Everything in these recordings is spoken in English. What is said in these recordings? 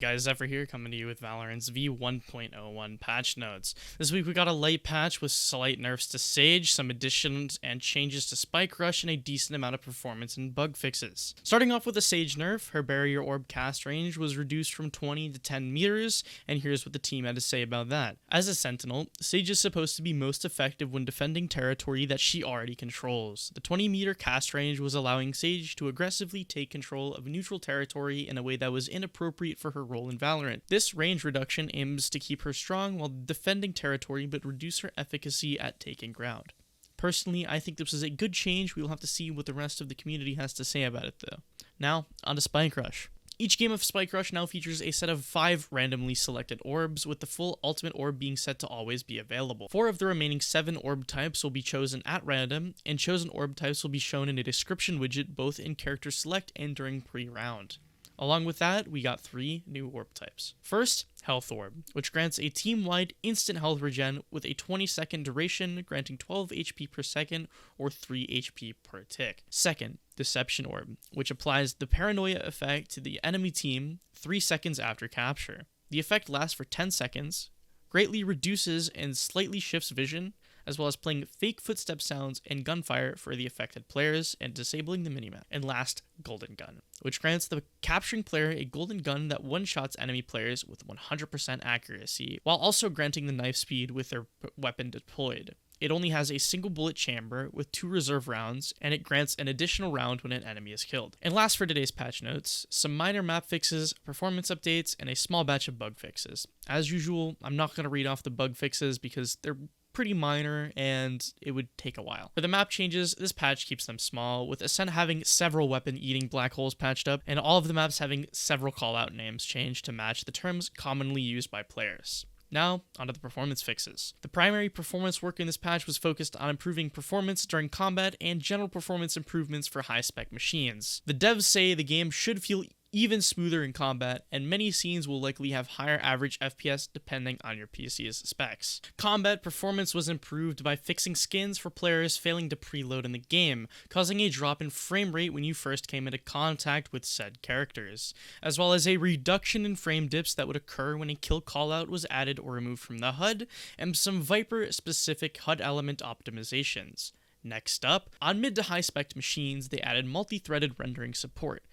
Guys, Zephyr here, coming to you with Valorant's V1.01 patch notes. This week we got a light patch with slight nerfs to Sage, some additions and changes to Spike Rush, and a decent amount of performance and bug fixes. Starting off with the Sage nerf, her barrier orb cast range was reduced from 20 to 10 meters, and here's what the team had to say about that. As a Sentinel, Sage is supposed to be most effective when defending territory that she already controls. The 20 meter cast range was allowing Sage to aggressively take control of neutral territory in a way that was inappropriate for her role in Valorant. This range reduction aims to keep her strong while defending territory but reduce her efficacy at taking ground. Personally, I think this is a good change. We will have to see what the rest of the community has to say about it though. Now, on to Spike Rush. Each game of Spike Rush now features a set of 5 randomly selected orbs, with the full ultimate orb being set to always be available. 4 of the remaining 7 orb types will be chosen at random, and chosen orb types will be shown in a description widget both in character select and during pre-round. Along with that, we got 3 new orb types. First, Health Orb, which grants a team-wide instant health regen with a 20-second duration, granting 12 HP per second or 3 HP per tick. Second, Deception Orb, which applies the paranoia effect to the enemy team 3 seconds after capture. The effect lasts for 10 seconds, greatly reduces and slightly shifts vision, as well as playing fake footstep sounds and gunfire for the affected players and disabling the minimap. And last, Golden Gun, which grants the capturing player a golden gun that one-shots enemy players with 100% accuracy, while also granting the knife speed with their weapon deployed. It only has a single bullet chamber with 2 reserve rounds, and it grants an additional round when an enemy is killed. And last for today's patch notes, some minor map fixes, performance updates, and a small batch of bug fixes. As usual, I'm not going to read off the bug fixes because they're pretty minor and it would take a while. For the map changes, this patch keeps them small, with Ascent having several weapon-eating black holes patched up, and all of the maps having several callout names changed to match the terms commonly used by players. Now, onto the performance fixes. The primary performance work in this patch was focused on improving performance during combat and general performance improvements for high-spec machines. The devs say the game should feel even smoother in combat, and many scenes will likely have higher average FPS depending on your PC's specs. Combat performance was improved by fixing skins for players failing to preload in the game, causing a drop in frame rate when you first came into contact with said characters, as well as a reduction in frame dips that would occur when a kill callout was added or removed from the HUD, and some Viper-specific HUD element optimizations. Next up, on mid to high spec machines, they added multi-threaded rendering support.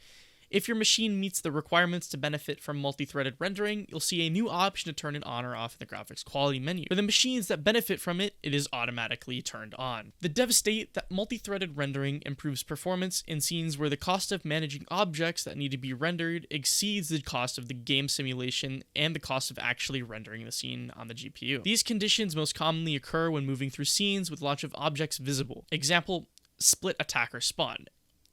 If your machine meets the requirements to benefit from multi-threaded rendering, you'll see a new option to turn it on or off in the graphics quality menu. For the machines that benefit from it, it is automatically turned on. The devs state that multi-threaded rendering improves performance in scenes where the cost of managing objects that need to be rendered exceeds the cost of the game simulation and the cost of actually rendering the scene on the GPU. These conditions most commonly occur when moving through scenes with lots of objects visible. Example, split attacker spawn.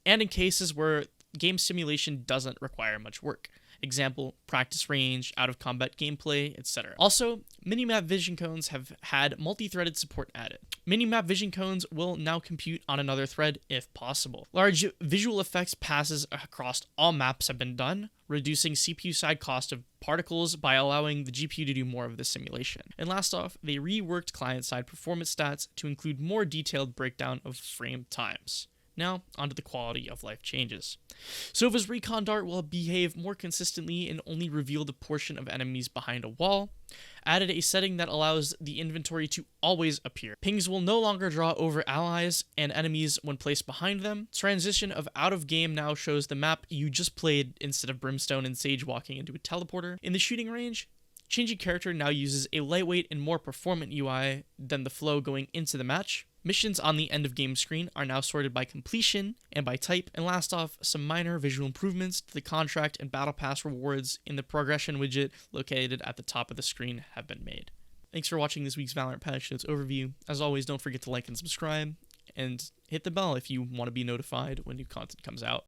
And in cases where game simulation doesn't require much work. Example, practice range, out-of-combat gameplay, etc. Also, minimap vision cones have had multi-threaded support added. Minimap vision cones will now compute on another thread if possible. Large visual effects passes across all maps have been done, reducing CPU side cost of particles by allowing the GPU to do more of the simulation. And last off, they reworked client-side performance stats to include more detailed breakdown of frame times. Now, onto the quality of life changes. Sova's Recon Dart will behave more consistently and only reveal the portion of enemies behind a wall. Added a setting that allows the inventory to always appear. Pings will no longer draw over allies and enemies when placed behind them. Transition of out of game now shows the map you just played instead of Brimstone and Sage walking into a teleporter. In the shooting range, changing character now uses a lightweight and more performant UI than the flow going into the match. Missions on the end of game screen are now sorted by completion and by type, and last off, some minor visual improvements to the contract and battle pass rewards in the progression widget located at the top of the screen have been made. Thanks for watching this week's Valorant Patch Notes overview. As always, don't forget to like and subscribe, and hit the bell if you want to be notified when new content comes out.